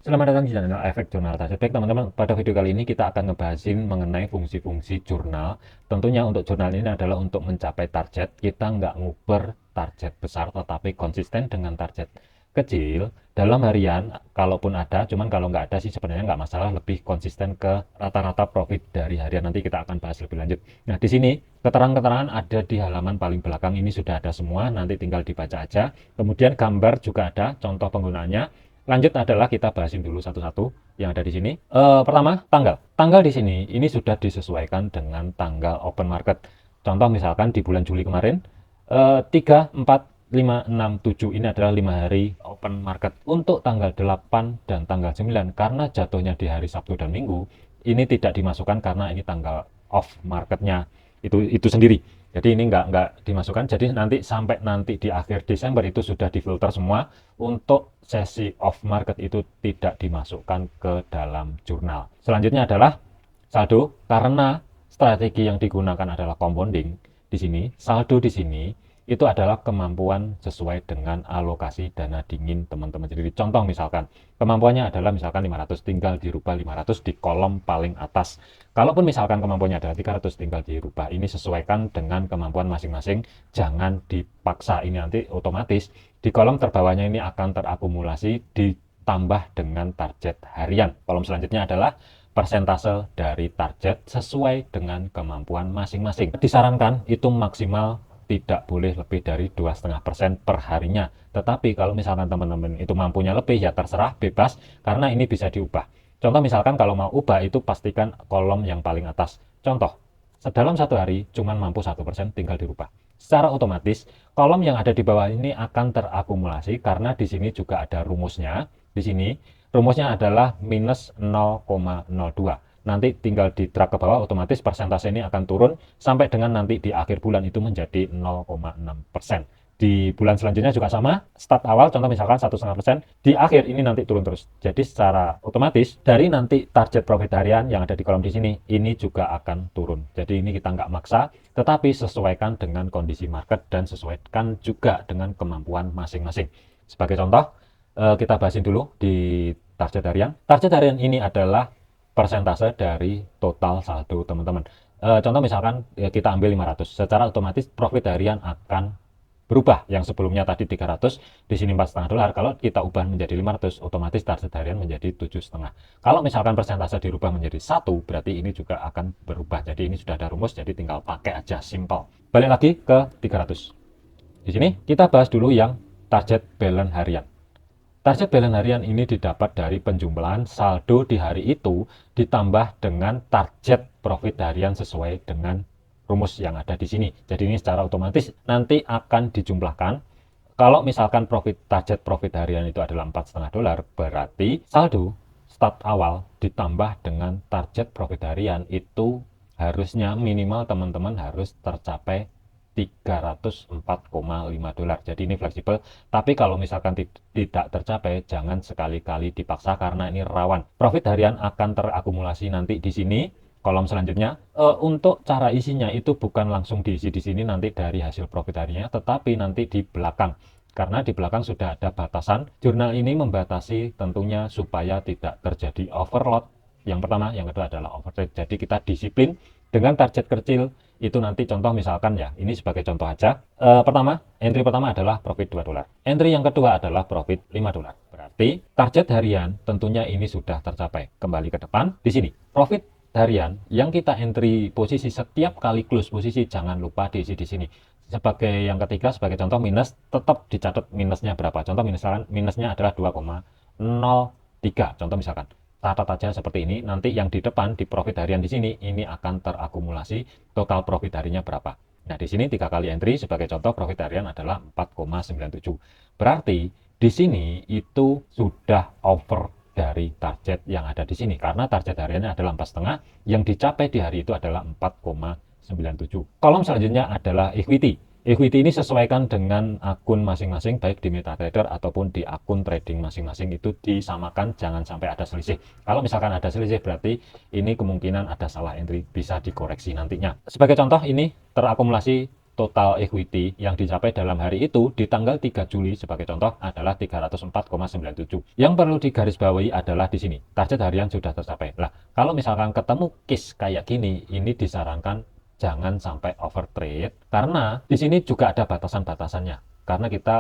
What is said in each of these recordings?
Selamat datang di channel Efek Jurnal Target. Baik teman-teman, pada video kali ini kita akan ngebahasin mengenai fungsi-fungsi jurnal. Tentunya untuk jurnal ini adalah untuk mencapai target. Kita nggak nguber target besar, tetapi konsisten dengan target kecil. Dalam harian, kalaupun ada, cuman kalau nggak ada sih sebenarnya nggak masalah, lebih konsisten ke rata-rata profit dari harian. Nanti kita akan bahas lebih lanjut. Nah, di sini keterangan-keterangan ada di halaman paling belakang, ini sudah ada semua, nanti tinggal dibaca aja. Kemudian gambar juga ada, contoh penggunaannya. Lanjut adalah kita bahasin dulu satu-satu yang ada di sini. Pertama, tanggal. Tanggal di sini ini sudah disesuaikan dengan tanggal open market. Contoh misalkan di bulan Juli kemarin, 3, 4, 5, 6, 7 ini adalah 5 hari open market. Untuk tanggal 8 dan tanggal 9 karena jatuhnya di hari Sabtu dan Minggu, ini tidak dimasukkan karena ini tanggal off marketnya itu sendiri. Jadi ini nggak dimasukkan. Jadi nanti sampai nanti di akhir Desember itu sudah difilter semua. Untuk sesi off market itu tidak dimasukkan ke dalam jurnal. Selanjutnya adalah saldo. Karena strategi yang digunakan adalah compounding. Di sini saldo di sini itu adalah kemampuan sesuai dengan alokasi dana dingin teman-teman sendiri. Contoh misalkan, kemampuannya adalah misalkan 500, tinggal dirubah 500 di kolom paling atas. Kalaupun misalkan kemampuannya adalah 300, tinggal dirubah. Ini sesuaikan dengan kemampuan masing-masing, jangan dipaksa. Ini nanti otomatis di kolom terbawahnya ini akan terakumulasi ditambah dengan target harian. Kolom selanjutnya adalah persentase dari target sesuai dengan kemampuan masing-masing. Disarankan itu maksimal tidak boleh lebih dari 2,5% per harinya. Tetapi kalau misalkan teman-teman itu mampunya lebih, ya terserah, bebas, karena ini bisa diubah. Contoh misalkan kalau mau ubah itu pastikan kolom yang paling atas. Contoh, dalam satu hari cuma mampu 1%, tinggal dirubah. Secara otomatis, kolom yang ada di bawah ini akan terakumulasi karena di sini juga ada rumusnya. Di sini rumusnya adalah minus 0,02. Nanti tinggal di drag ke bawah, otomatis persentase ini akan turun sampai dengan nanti di akhir bulan itu menjadi 0,6%. Di bulan selanjutnya juga sama, start awal contoh misalkan 1,5%, di akhir ini nanti turun terus. Jadi secara otomatis dari nanti target profit harian yang ada di kolom di sini, ini juga akan turun. Jadi ini kita nggak maksa, tetapi sesuaikan dengan kondisi market dan sesuaikan juga dengan kemampuan masing-masing. Sebagai contoh, kita bahasin dulu di target harian. Target harian ini adalah persentase dari total saldo teman-teman. Contoh misalkan ya kita ambil 500, secara otomatis profit harian akan berubah. Yang sebelumnya tadi 300, di sini 4,5 dolar. Kalau kita ubah menjadi 500, otomatis target harian menjadi 7,5. Kalau misalkan persentase dirubah menjadi 1, berarti ini juga akan berubah. Jadi ini sudah ada rumus, jadi tinggal pakai aja, simple. Balik lagi ke 300. Di sini kita bahas dulu yang target balance harian. Target balance harian ini didapat dari penjumlahan saldo di hari itu ditambah dengan target profit harian sesuai dengan rumus yang ada di sini. Jadi ini secara otomatis nanti akan dijumlahkan. Kalau misalkan target profit harian itu adalah 4,5 dolar, berarti saldo start awal ditambah dengan target profit harian itu harusnya minimal teman-teman harus tercapai 304,5 dolar. Jadi ini fleksibel, tapi kalau misalkan tidak tercapai, jangan sekali-kali dipaksa karena ini rawan. Profit harian akan terakumulasi nanti di sini. Kolom selanjutnya, untuk cara isinya itu bukan langsung diisi di sini nanti dari hasil profit hariannya, tetapi nanti di belakang. Karena di belakang sudah ada batasan. Jurnal ini membatasi tentunya supaya tidak terjadi overload. Yang pertama, yang kedua adalah overtrade. Jadi kita disiplin dengan target kecil. Itu nanti contoh misalkan ya, ini sebagai contoh aja. Entry pertama adalah profit 2 dolar. Entry yang kedua adalah profit 5 dolar. Berarti target harian tentunya ini sudah tercapai. Kembali ke depan, di sini profit harian yang kita entry posisi setiap kali close posisi, jangan lupa diisi di sini. Sebagai yang ketiga, sebagai contoh minus, tetap dicatat minusnya berapa. Contoh misalkan minusnya adalah 2,03. Contoh misalkan catat aja seperti ini. Nanti yang di depan di profit harian di sini ini akan terakumulasi total profit harinya berapa. Nah, di sini 3 kali entry sebagai contoh profit harian adalah 4,97. Berarti di sini itu sudah over dari target yang ada di sini karena target hariannya adalah 4,5, yang dicapai di hari itu adalah 4,97. Kolom selanjutnya adalah equity. Equity ini sesuaikan dengan akun masing-masing, baik di MetaTrader ataupun di akun trading masing-masing, itu disamakan, jangan sampai ada selisih. Kalau misalkan ada selisih berarti ini kemungkinan ada salah entry, bisa dikoreksi nantinya. Sebagai contoh ini terakumulasi total equity yang dicapai dalam hari itu di tanggal 3 Juli sebagai contoh adalah 304,97. Yang perlu digarisbawahi adalah di sini, target harian sudah tercapai. Nah, kalau misalkan ketemu case kayak gini, ini disarankan jangan sampai overtrade karena di sini juga ada batasan-batasannya. Karena kita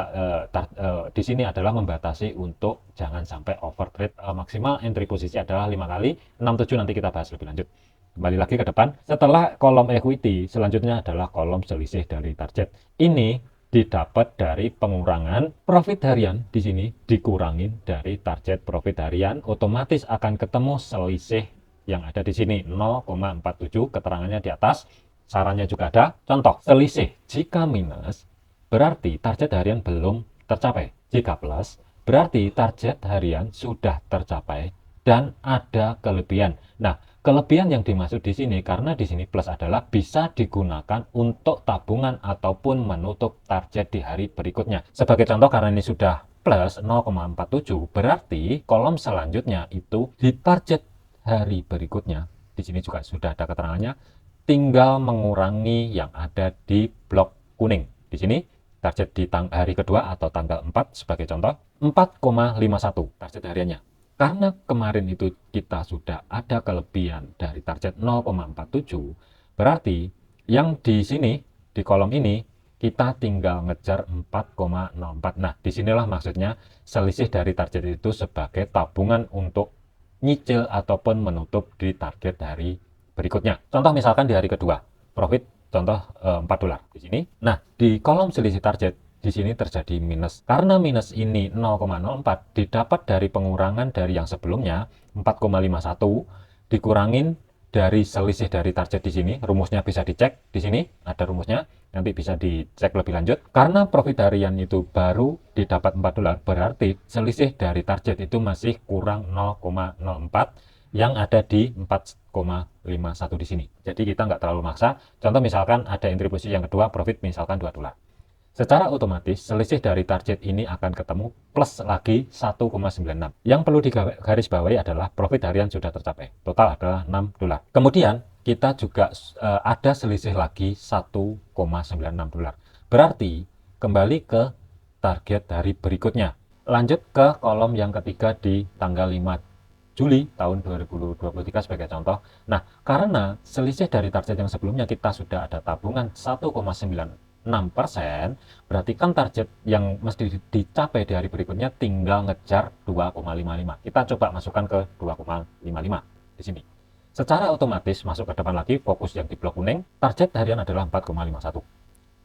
di sini adalah membatasi untuk jangan sampai overtrade. Maksimal entry posisi adalah 5 kali, 67 nanti kita bahas lebih lanjut. Kembali lagi ke depan, setelah kolom equity, selanjutnya adalah kolom selisih dari target. Ini didapat dari pengurangan profit harian, di sini dikurangin dari target profit harian, otomatis akan ketemu selisih yang ada di sini 0,47, keterangannya di atas, sarannya juga ada. Contoh, selisih jika minus berarti target harian belum tercapai, jika plus berarti target harian sudah tercapai dan ada kelebihan. Nah, kelebihan yang dimaksud di sini karena di sini plus adalah bisa digunakan untuk tabungan ataupun menutup target di hari berikutnya. Sebagai contoh, karena ini sudah plus 0,47 berarti kolom selanjutnya itu di target hari berikutnya. Di sini juga sudah ada keterangannya, tinggal mengurangi yang ada di blok kuning. Di sini target di hari kedua atau tanggal 4 sebagai contoh 4,51 target hariannya. Karena kemarin itu kita sudah ada kelebihan dari target 0,47, berarti yang di sini, di kolom ini, kita tinggal ngejar 4,04. Nah, disinilah maksudnya selisih dari target itu sebagai tabungan untuk nyicil ataupun menutup di target hari berikutnya. Contoh misalkan di hari kedua, profit contoh $4 di sini. Nah, di kolom selisih target, di sini terjadi minus. Karena minus ini 0,04 didapat dari pengurangan dari yang sebelumnya 4,51 dikurangin dari selisih dari target di sini. Rumusnya bisa dicek di sini, ada rumusnya. Nanti bisa dicek lebih lanjut. Karena profit harian itu baru didapat $4, berarti selisih dari target itu masih kurang 0,04 yang ada di 4,51 di sini. Jadi kita nggak terlalu maksa. Contoh misalkan ada entry posisi yang kedua, profit misalkan $2. Secara otomatis, selisih dari target ini akan ketemu plus lagi 1,96. Yang perlu digarisbawahi adalah profit harian sudah tercapai. Total adalah $6. Kemudian, kita juga ada selisih lagi 1,96 dolar. Berarti, kembali ke target hari berikutnya. Lanjut ke kolom yang ketiga di tanggal 5 Juli tahun 2023 sebagai contoh. Nah, karena selisih dari target yang sebelumnya kita sudah ada tabungan 1,96%, berarti kan target yang mesti dicapai di hari berikutnya tinggal ngejar 2,55. Kita coba masukkan ke 2,55 di sini. Secara otomatis masuk ke depan lagi, fokus yang di blok kuning, target harian adalah 4,51.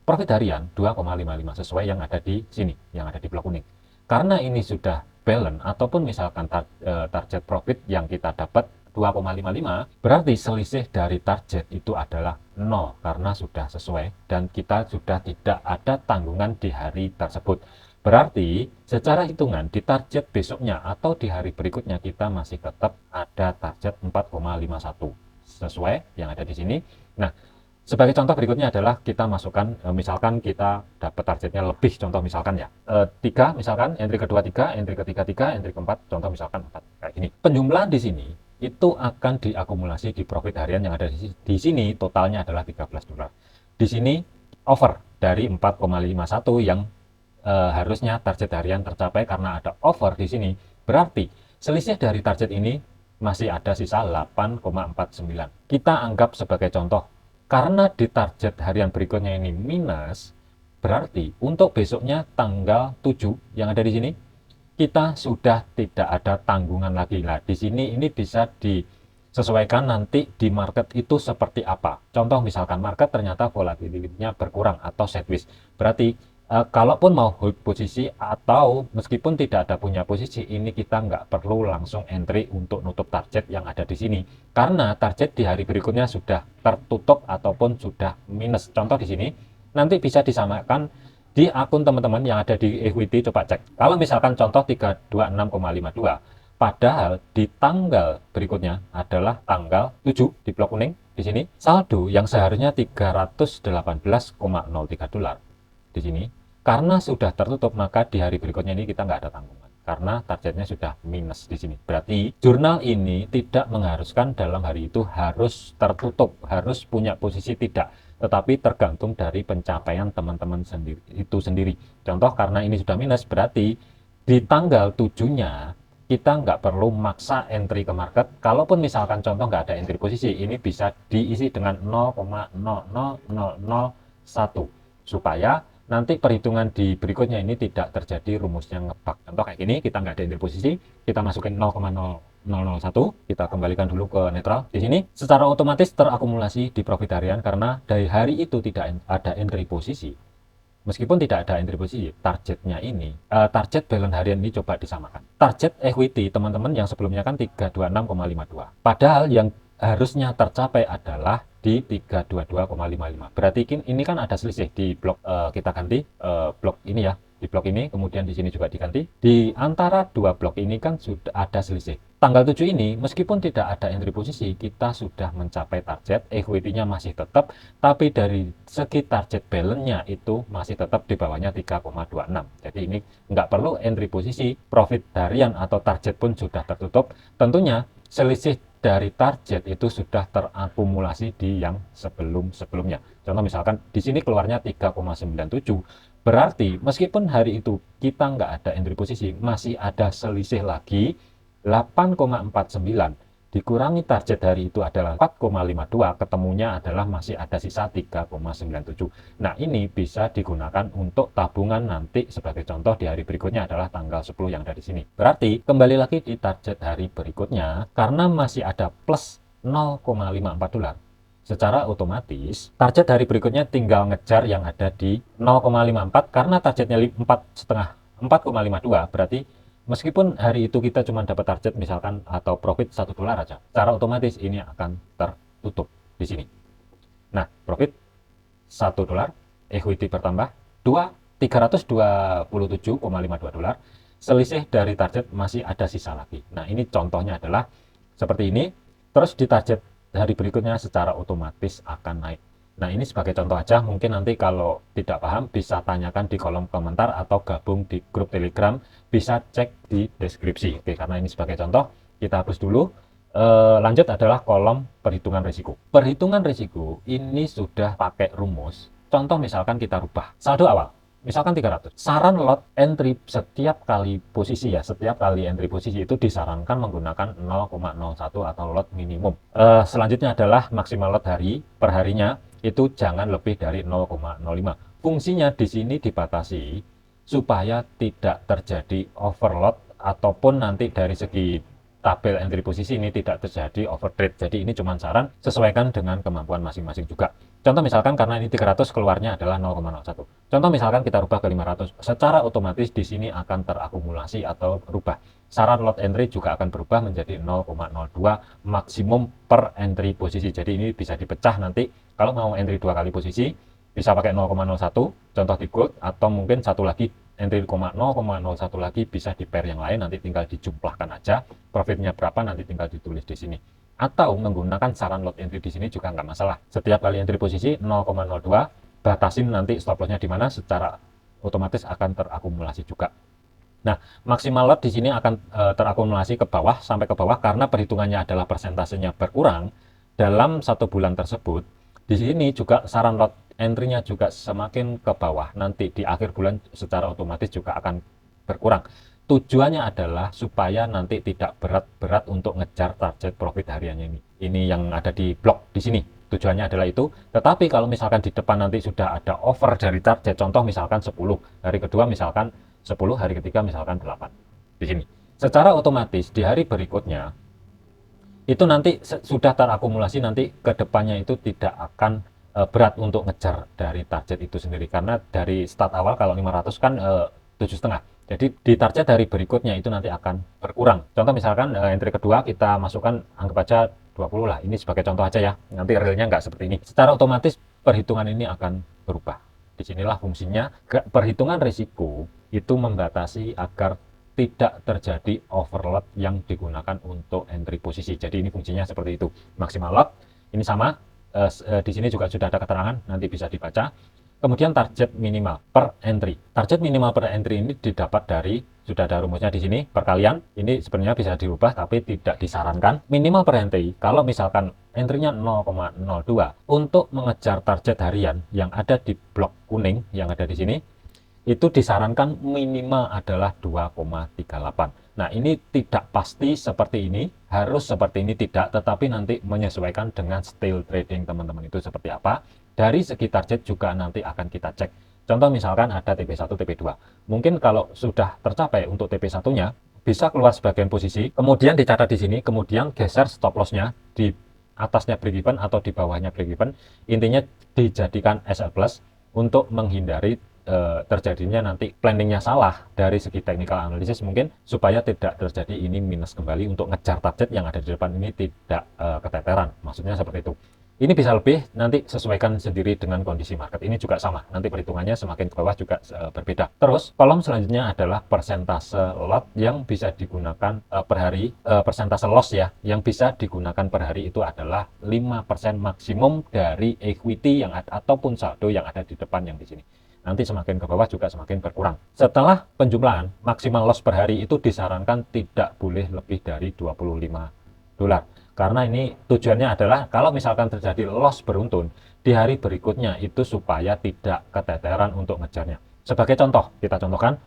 Profit harian 2,55 sesuai yang ada di sini, yang ada di blok kuning. Karena ini sudah balance ataupun misalkan target profit yang kita dapat 2,55, berarti selisih dari target itu adalah 0 karena sudah sesuai dan kita sudah tidak ada tanggungan di hari tersebut. Berarti secara hitungan di target besoknya atau di hari berikutnya kita masih tetap ada target 4,51 sesuai yang ada di sini. Nah, sebagai contoh berikutnya adalah kita masukkan, misalkan kita dapat targetnya lebih, contoh misalkan ya, 3 misalkan, entry kedua 3, entry ketiga 3, entry keempat, contoh misalkan 4, kayak gini. Penjumlahan di sini itu akan diakumulasi di profit harian yang ada di sini, totalnya adalah $13. Di sini over dari 4,51 yang harusnya target harian tercapai karena ada over di sini. Berarti selisih dari target ini masih ada sisa 8,49. Kita anggap sebagai contoh. Karena di target harian berikutnya ini minus, berarti untuk besoknya tanggal 7 yang ada di sini, kita sudah tidak ada tanggungan lagi. Nah, di sini ini bisa disesuaikan nanti di market itu seperti apa. Contoh misalkan market ternyata volatility-nya berkurang atau sideways. Berarti kalaupun mau hold posisi atau meskipun tidak ada punya posisi, ini kita nggak perlu langsung entry untuk nutup target yang ada di sini. Karena target di hari berikutnya sudah tertutup ataupun sudah minus. Contoh di sini, nanti bisa disamakan di akun teman-teman yang ada di equity, coba cek. Kalau misalkan contoh 326,52, padahal di tanggal berikutnya adalah tanggal 7 di blok kuning di sini, saldo yang seharusnya $318,03 di sini. Karena sudah tertutup, maka di hari berikutnya ini kita nggak ada tanggungan. Karena targetnya sudah minus di sini. Berarti jurnal ini tidak mengharuskan dalam hari itu harus tertutup, harus punya posisi, tidak. tetapi tergantung dari pencapaian teman-teman sendiri. Contoh, karena ini sudah minus, berarti di tanggal 7-nya kita nggak perlu maksa entry ke market. Kalaupun misalkan contoh nggak ada entry posisi, ini bisa diisi dengan 0,00001 supaya nanti perhitungan di berikutnya ini tidak terjadi rumusnya ngebug. Contoh kayak gini, kita nggak ada entry posisi, kita masukin 0,0001, kita kembalikan dulu ke netral. Di sini secara otomatis terakumulasi di profit harian karena dari hari itu tidak ada entry posisi. Meskipun tidak ada entry posisi, targetnya ini, target balance harian ini coba disamakan. Target equity teman-teman yang sebelumnya kan 326,52. Padahal yang harusnya tercapai adalah di 322,55. Berarti ini kan ada selisih di blok, kita ganti blok ini ya. Di blok ini, kemudian di sini juga diganti. Di antara dua blok ini kan sudah ada selisih. Tanggal 7 ini, meskipun tidak ada entry posisi, kita sudah mencapai target, equity-nya masih tetap, tapi dari segi target balance-nya itu masih tetap di bawahnya 3,26. Jadi ini nggak perlu entry posisi, profit harian atau target pun sudah tertutup. Tentunya selisih dari target itu sudah terakumulasi di yang sebelumnya. Contoh misalkan di sini keluarnya 3,97, berarti meskipun hari itu kita nggak ada entry posisi, masih ada selisih lagi 8,49 dikurangi target hari itu adalah 4,52, ketemunya adalah masih ada sisa 3,97. Nah, ini bisa digunakan untuk tabungan nanti. Sebagai contoh, di hari berikutnya adalah tanggal 10 yang ada di sini. Berarti kembali lagi di target hari berikutnya, karena masih ada plus 0,54 dolar. Secara otomatis target hari berikutnya tinggal ngejar yang ada di 0,54 karena targetnya 4,52, berarti meskipun hari itu kita cuma dapat target misalkan atau profit $1 aja, secara otomatis ini akan tertutup di sini. Nah, profit $1, equity bertambah 327,52 dolar, selisih dari target masih ada sisa lagi. Nah, ini contohnya adalah seperti ini, terus di target hari berikutnya secara otomatis akan naik. Nah, ini sebagai contoh aja, mungkin nanti kalau tidak paham bisa tanyakan di kolom komentar atau gabung di grup Telegram, bisa cek di deskripsi. Oke, karena ini sebagai contoh, kita hapus dulu. Lanjut adalah kolom perhitungan risiko. Perhitungan risiko ini sudah pakai rumus. Contoh misalkan kita rubah saldo awal, misalkan 300. Saran lot entry setiap kali posisi ya, setiap kali entry posisi itu disarankan menggunakan 0,01 atau lot minimum. Selanjutnya adalah maksimal lot hari per harinya itu jangan lebih dari 0,05. Fungsinya di sini dibatasi supaya tidak terjadi overload ataupun nanti dari segi tabel entry posisi ini tidak terjadi overtrade. Jadi ini cuma saran, sesuaikan dengan kemampuan masing-masing juga. Contoh misalkan karena ini 300 keluarnya adalah 0,01. Contoh misalkan kita rubah ke 500, secara otomatis di sini akan terakumulasi atau berubah. Saran lot entry juga akan berubah menjadi 0,02 maksimum per entry posisi. Jadi ini bisa dipecah nanti. Kalau mau entry 2 kali posisi, bisa pakai 0,01, contoh di gold, atau mungkin satu lagi, entry 0,01 lagi bisa di pair yang lain, nanti tinggal dijumlahkan aja, profitnya berapa nanti tinggal ditulis di sini. Atau menggunakan saran lot entry di sini juga nggak masalah. Setiap kali entry posisi 0,02, batasin nanti stop lossnya di mana, secara otomatis akan terakumulasi juga. Nah, maksimal lot di sini akan terakumulasi ke bawah, sampai ke bawah, karena perhitungannya adalah persentasenya berkurang dalam 1 bulan tersebut. Di sini juga saran lot entry-nya juga semakin ke bawah, nanti di akhir bulan secara otomatis juga akan berkurang. Tujuannya adalah supaya nanti tidak berat-berat untuk ngejar target profit hariannya ini. Ini yang ada di blok di sini. Tujuannya adalah itu. Tetapi kalau misalkan di depan nanti sudah ada over dari target, contoh misalkan 10, hari kedua misalkan 10, hari ketiga misalkan 8. Di sini. Secara otomatis di hari berikutnya itu nanti sudah terakumulasi, nanti ke depannya itu tidak akan berat untuk ngejar dari target itu sendiri, karena dari start awal kalau 500 kan 7,5. Jadi di target dari berikutnya itu nanti akan berkurang. Contoh misalkan entry kedua kita masukkan anggap aja 20 lah, ini sebagai contoh aja ya, nanti realnya nggak seperti ini. Secara otomatis perhitungan ini akan berubah. Disinilah fungsinya perhitungan risiko itu membatasi agar tidak terjadi overload yang digunakan untuk entry posisi. Jadi ini fungsinya seperti itu. Maksimal lot ini sama, di sini juga sudah ada keterangan, nanti bisa dibaca. Kemudian target minimal per entry. Target minimal per entry ini didapat dari sudah ada rumusnya di sini, perkalian. Ini sebenarnya bisa dirubah tapi tidak disarankan. Minimal per entry, kalau misalkan entry-nya 0,02 untuk mengejar target harian yang ada di blok kuning yang ada di sini, itu disarankan minimal adalah 2,38. Nah, ini tidak pasti seperti ini, harus seperti ini tidak, tetapi nanti menyesuaikan dengan style trading teman-teman itu seperti apa. Dari segi target juga nanti akan kita cek. Contoh misalkan ada TP1, TP2. Mungkin kalau sudah tercapai untuk TP1-nya, bisa keluar sebagian posisi, kemudian dicatat di sini, kemudian geser stop loss-nya di atasnya break even atau di bawahnya break even. Intinya dijadikan SL plus untuk menghindari terjadinya nanti planningnya salah dari segi technical analysis, mungkin supaya tidak terjadi ini minus kembali untuk ngejar target yang ada di depan ini tidak keteteran, maksudnya seperti itu. Ini bisa lebih, nanti sesuaikan sendiri dengan kondisi market. Ini juga sama, nanti perhitungannya semakin ke bawah juga berbeda. Terus kolom selanjutnya adalah persentase lot yang bisa digunakan per hari, persentase loss ya, yang bisa digunakan per hari itu adalah 5% maksimum dari equity yang ada, ataupun saldo yang ada di depan yang di sini. Nanti semakin ke bawah juga semakin berkurang. Setelah penjumlahan, maksimal loss per hari itu disarankan tidak boleh lebih dari $25. Karena ini tujuannya adalah kalau misalkan terjadi loss beruntun di hari berikutnya itu supaya tidak keteteran untuk ngejarnya. Sebagai contoh, kita contohkan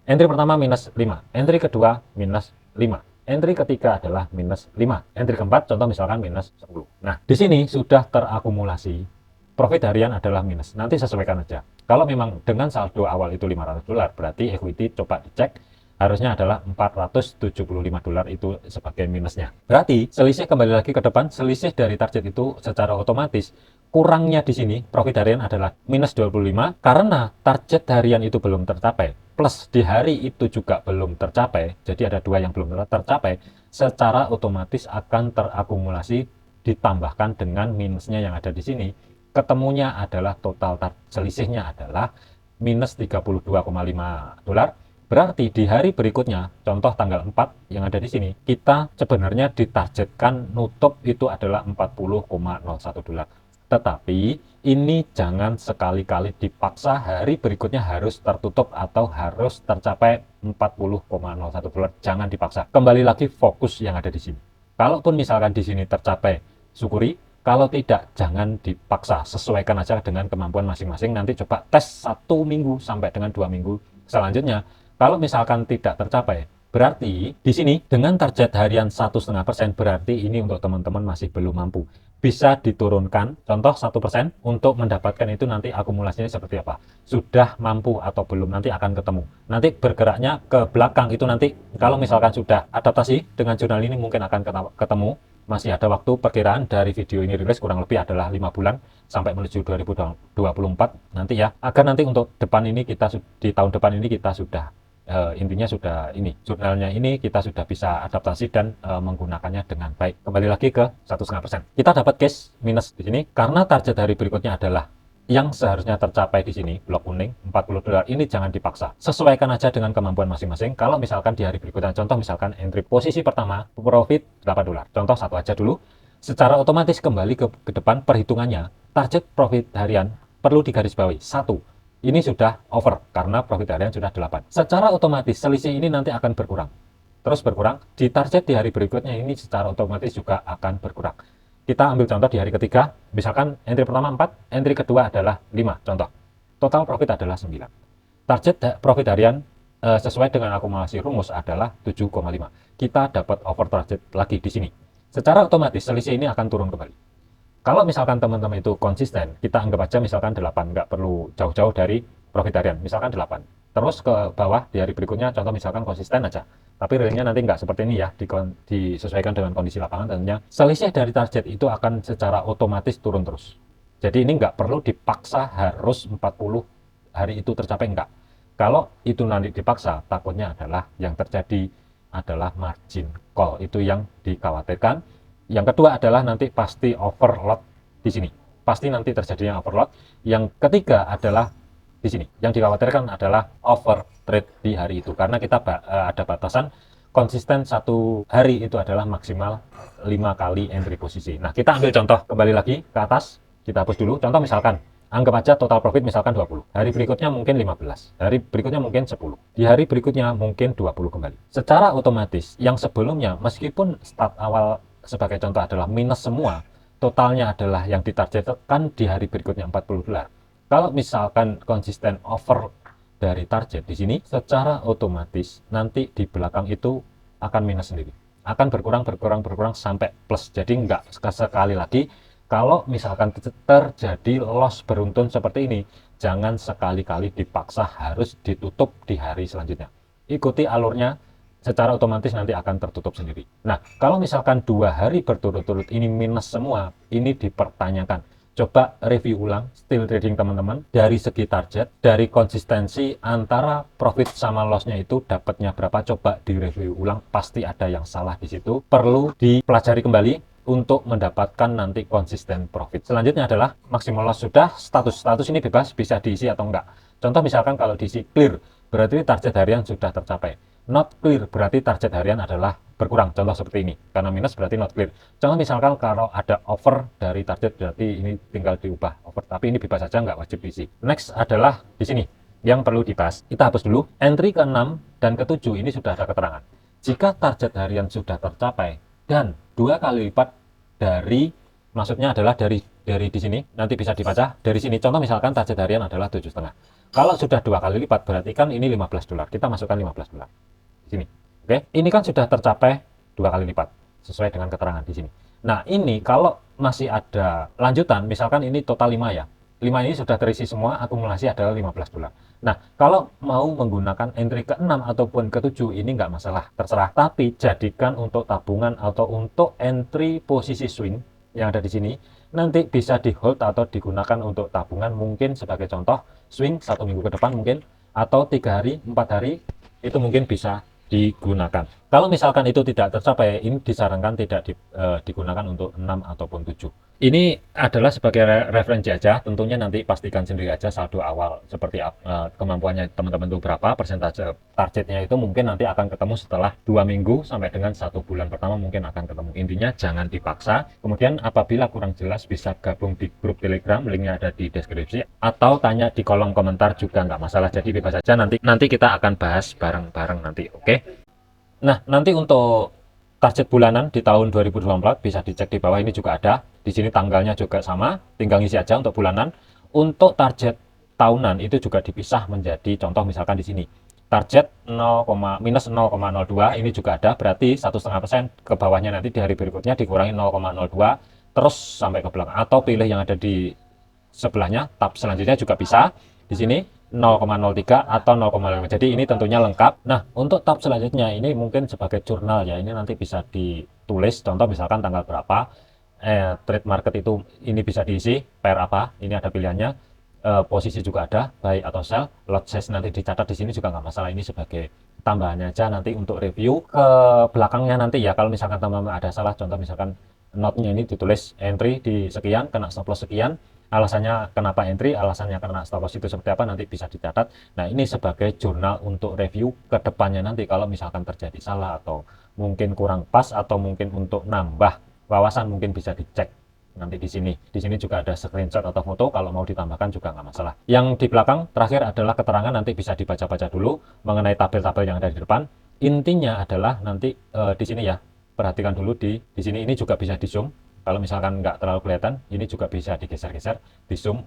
entry pertama minus 5, entry kedua minus 5, entry ketiga adalah minus 5, entry keempat contoh misalkan minus 10. Nah, di sini sudah terakumulasi profit harian adalah minus. Nanti sesuaikan aja. Kalau memang dengan saldo awal itu $500, berarti equity coba dicek harusnya adalah $475 itu sebagai minusnya. Berarti selisih kembali lagi ke depan, selisih dari target itu secara otomatis kurangnya di sini profit harian adalah minus 25 karena target harian itu belum tercapai. Plus di hari itu juga belum tercapai, jadi ada dua yang belum tercapai, secara otomatis akan terakumulasi ditambahkan dengan minusnya yang ada di sini. Ketemunya adalah total selisihnya adalah minus $32,5. Berarti di hari berikutnya, contoh tanggal 4 yang ada di sini, kita sebenarnya ditargetkan nutup itu adalah $40,01. Tetapi ini jangan sekali-kali dipaksa hari berikutnya harus tertutup atau harus tercapai $40,01. Jangan dipaksa. Kembali lagi fokus yang ada di sini. Kalaupun misalkan di sini tercapai, syukuri. Kalau tidak, jangan dipaksa. Sesuaikan aja dengan kemampuan masing-masing. Nanti coba tes 1 minggu sampai dengan 2 minggu selanjutnya. Kalau misalkan tidak tercapai, berarti di sini dengan target harian 1,5% berarti ini untuk teman-teman masih belum mampu. Bisa diturunkan, contoh 1% untuk mendapatkan itu nanti akumulasinya seperti apa. Sudah mampu atau belum, nanti akan ketemu. Nanti bergeraknya ke belakang itu nanti kalau misalkan sudah adaptasi dengan jurnal ini mungkin akan ketemu. Masih ada waktu perkiraan dari video ini rilis kurang lebih adalah 5 bulan sampai menuju 2024 nanti ya. Agar nanti untuk depan ini kita di tahun depan ini kita sudah intinya sudah ini jurnalnya ini kita sudah bisa adaptasi dan menggunakannya dengan baik. Kembali lagi ke 1,5%. Kita dapat case minus di sini karena target hari berikutnya adalah yang seharusnya tercapai di sini blok kuning $40. Ini jangan dipaksa. Sesuaikan aja dengan kemampuan masing-masing. Kalau misalkan di hari berikutnya contoh misalkan entry posisi pertama profit $8. Contoh satu aja dulu. Secara otomatis kembali ke depan perhitungannya target profit harian perlu digarisbawahi 1. Ini sudah over karena profit harian sudah 8. Secara otomatis selisih ini nanti akan berkurang. Terus berkurang. Di target di hari berikutnya ini secara otomatis juga akan berkurang. Kita ambil contoh di hari ketiga. Misalkan entry pertama 4, entry kedua adalah 5. Contoh. Total profit adalah 9. Target profit harian sesuai dengan akumulasi rumus adalah 7,5. Kita dapat over target lagi di sini. Secara otomatis selisih ini akan turun kembali. Kalau misalkan teman-teman itu konsisten, kita anggap aja misalkan 8, nggak perlu jauh-jauh dari profit harian, misalkan 8. Terus ke bawah di hari berikutnya, contoh misalkan konsisten aja. Tapi realnya nanti nggak seperti ini ya, disesuaikan dengan kondisi lapangan tentunya. Selisih dari target itu akan secara otomatis turun terus. Jadi ini nggak perlu dipaksa harus 40 hari itu tercapai, enggak. Kalau itu nanti dipaksa, takutnya adalah yang terjadi adalah margin call. Itu yang dikhawatirkan. Yang kedua adalah nanti pasti overload di sini. Pasti nanti terjadinya overload. Yang ketiga adalah di sini. Yang dikhawatirkan adalah overtrade di hari itu. Karena kita ada batasan konsisten 1 hari itu adalah maksimal 5 kali entry posisi. Nah, kita ambil contoh kembali lagi ke atas. Kita hapus dulu. Contoh misalkan Anggap aja total profit misalkan 20. Hari berikutnya mungkin 15. Hari berikutnya mungkin 10. Di hari berikutnya mungkin 20 kembali. Secara otomatis, yang sebelumnya meskipun start awal sebagai contoh adalah minus semua, totalnya adalah yang ditargetkan di hari berikutnya 40 dolar. Kalau misalkan konsisten over dari target di sini, secara otomatis nanti di belakang itu akan minus sendiri. Akan berkurang sampai plus. Jadi nggak sekali lagi. Kalau misalkan terjadi loss beruntun seperti ini, jangan sekali-kali dipaksa harus ditutup di hari selanjutnya. Ikuti alurnya, secara otomatis nanti akan tertutup sendiri. Nah, kalau misalkan 2 hari berturut-turut ini minus semua, ini dipertanyakan. Coba review ulang still trading teman-teman, dari segi target, dari konsistensi antara profit sama lossnya itu dapatnya berapa, coba di review ulang, pasti ada yang salah di situ, perlu dipelajari kembali untuk mendapatkan nanti konsisten profit. Selanjutnya adalah maksimal loss sudah, status ini bebas, bisa diisi atau enggak. Contoh misalkan kalau diisi clear, berarti target harian sudah tercapai. Not clear, berarti target harian adalah berkurang. Contoh seperti ini, karena minus berarti not clear. Contoh misalkan kalau ada over dari target, berarti ini tinggal diubah over, tapi ini bebas saja, nggak wajib diisi. Next adalah di sini, yang perlu dibahas. Kita hapus dulu, entry ke-6 dan ke-7 ini sudah ada keterangan. Jika target harian sudah tercapai, dan 2 kali lipat dari, maksudnya adalah dari di sini, nanti bisa dibaca dari sini. Contoh misalkan target harian adalah 7,5. Kalau sudah 2 kali lipat, berarti kan ini 15 dolar. Kita masukkan 15 dolar di sini. Oke, ini kan sudah tercapai 2 kali lipat sesuai dengan keterangan di sini. Nah, ini kalau masih ada lanjutan, misalkan ini total 5 ya. 5 ini sudah terisi semua, akumulasi adalah 15 dolar. Nah, kalau mau menggunakan entry ke-6 ataupun ke-7, ini nggak masalah, terserah. Tapi jadikan untuk tabungan atau untuk entry posisi swing yang ada di sini, nanti bisa di hold atau digunakan untuk tabungan, mungkin sebagai contoh, swing 1 minggu ke depan mungkin, atau 3 hari, 4 hari, itu mungkin bisa digunakan. Kalau misalkan itu tidak tercapai, ini disarankan tidak digunakan untuk 6 ataupun 7. Ini adalah sebagai referensi aja, tentunya nanti pastikan sendiri aja saldo awal seperti kemampuannya teman-teman itu berapa, persentase targetnya itu mungkin nanti akan ketemu setelah 2 minggu sampai dengan 1 bulan pertama mungkin akan ketemu. Intinya jangan dipaksa. Kemudian apabila kurang jelas bisa gabung di grup Telegram, linknya ada di deskripsi, atau tanya di kolom komentar juga nggak masalah. Jadi bebas saja, nanti kita akan bahas bareng-bareng nanti, oke? Nah, nanti untuk target bulanan di tahun 2024 bisa dicek di bawah, ini juga ada. Di sini tanggalnya juga sama, tinggal ngisi aja untuk bulanan. Untuk target tahunan itu juga dipisah menjadi contoh misalkan di sini. Target minus 0,02 ini juga ada, berarti 1,5% ke bawahnya nanti di hari berikutnya dikurangi 0,02 terus sampai ke belakang, atau pilih yang ada di sebelahnya, tab selanjutnya juga bisa. Di sini 0,03 atau 0,5. Jadi ini tentunya lengkap. Nah, untuk tab selanjutnya ini mungkin sebagai jurnal ya. Ini nanti bisa ditulis, contoh misalkan tanggal berapa. Trade market itu ini bisa diisi pair apa. Ini ada pilihannya. Posisi juga ada, buy atau sell. Lot size nanti dicatat di sini juga nggak masalah. Ini sebagai tambahannya aja nanti untuk review ke belakangnya nanti ya. Kalau misalkan teman-teman ada salah, contoh misalkan note-nya ini ditulis entry di sekian, kena stop loss sekian. Alasannya kenapa entry, alasannya kena stop loss itu seperti apa, nanti bisa dicatat. Nah, ini sebagai jurnal untuk review ke depannya nanti kalau misalkan terjadi salah atau mungkin kurang pas atau mungkin untuk nambah wawasan mungkin bisa dicek nanti di sini. Di sini juga ada screenshot atau foto, kalau mau ditambahkan juga nggak masalah. Yang di belakang terakhir adalah keterangan, nanti bisa dibaca-baca dulu mengenai tabel-tabel yang ada di depan. Intinya adalah nanti di sini ya, perhatikan dulu di sini, ini juga bisa di zoom. Kalau misalkan nggak terlalu kelihatan, ini juga bisa digeser-geser, di zoom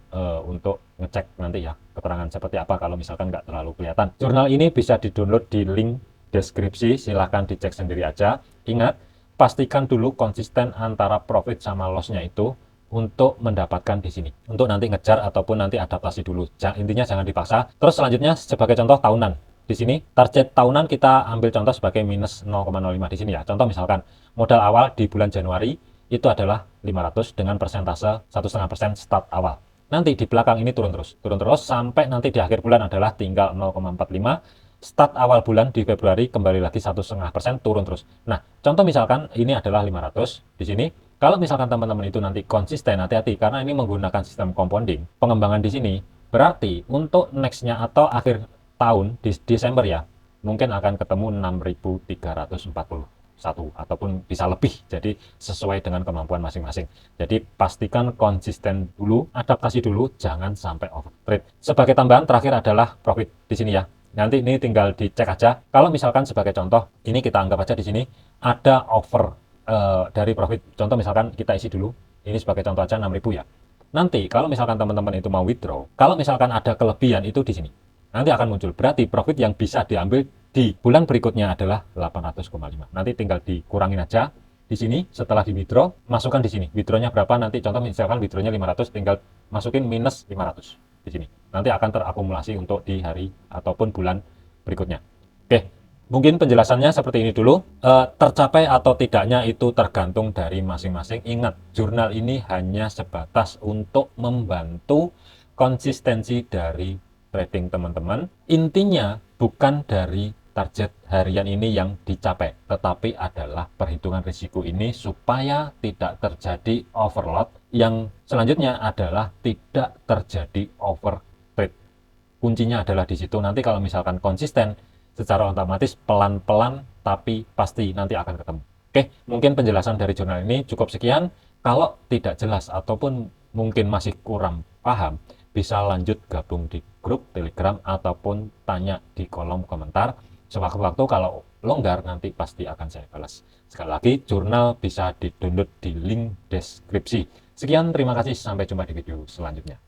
untuk ngecek nanti ya keterangan seperti apa kalau misalkan nggak terlalu kelihatan. Jurnal ini bisa di-download di link deskripsi, silahkan dicek sendiri aja. Ingat, pastikan dulu konsisten antara profit sama loss-nya itu untuk mendapatkan di sini. Untuk nanti ngejar ataupun nanti adaptasi dulu. Intinya jangan dipaksa. Terus selanjutnya sebagai contoh tahunan. Di sini target tahunan kita ambil contoh sebagai minus 0,05 di sini ya. Contoh misalkan modal awal di bulan Januari itu adalah 500 dengan persentase 1,5% start awal. Nanti di belakang ini turun terus sampai nanti di akhir bulan adalah tinggal 0,45. Start awal bulan di Februari kembali lagi 1,5% turun terus. Nah, contoh misalkan ini adalah 500 di sini. Kalau misalkan teman-teman itu nanti konsisten, hati-hati karena ini menggunakan sistem compounding. Pengembangan di sini berarti untuk next-nya atau akhir tahun di Desember ya, mungkin akan ketemu 6.340. satu ataupun bisa lebih, jadi sesuai dengan kemampuan masing-masing. Jadi pastikan konsisten dulu, adaptasi dulu, jangan sampai overtrade. Sebagai tambahan terakhir adalah profit di sini ya. Nanti ini tinggal dicek aja. Kalau misalkan sebagai contoh, ini kita anggap aja di sini ada over dari profit. Contoh misalkan kita isi dulu, ini sebagai contoh aja 6.000 ya. Nanti kalau misalkan teman-teman itu mau withdraw, kalau misalkan ada kelebihan itu di sini, nanti akan muncul. Berarti profit yang bisa diambil di bulan berikutnya adalah 800,5. Nanti tinggal dikurangin aja di sini. Setelah di withdraw, masukkan di sini. Withdrawnya berapa? Nanti contoh misalkan withdrawnya 500, tinggal masukin minus 500 di sini. Nanti akan terakumulasi untuk di hari ataupun bulan berikutnya. Oke, mungkin penjelasannya seperti ini dulu. Tercapai atau tidaknya itu tergantung dari masing-masing. Ingat, jurnal ini hanya sebatas untuk membantu konsistensi dari trading teman-teman. Intinya bukan dari target harian ini yang dicapai, tetapi adalah perhitungan risiko ini supaya tidak terjadi overload. Yang selanjutnya adalah tidak terjadi overtrade. Kuncinya adalah di situ. Nanti kalau misalkan konsisten, secara otomatis pelan-pelan tapi pasti nanti akan ketemu. Oke, mungkin penjelasan dari jurnal ini cukup sekian. Kalau tidak jelas ataupun mungkin masih kurang paham, bisa lanjut gabung di grup Telegram ataupun tanya di kolom komentar. Sewaktu-waktu kalau longgar nanti pasti akan saya balas. Sekali lagi, jurnal bisa di-download di link deskripsi. Sekian, terima kasih. Sampai jumpa di video selanjutnya.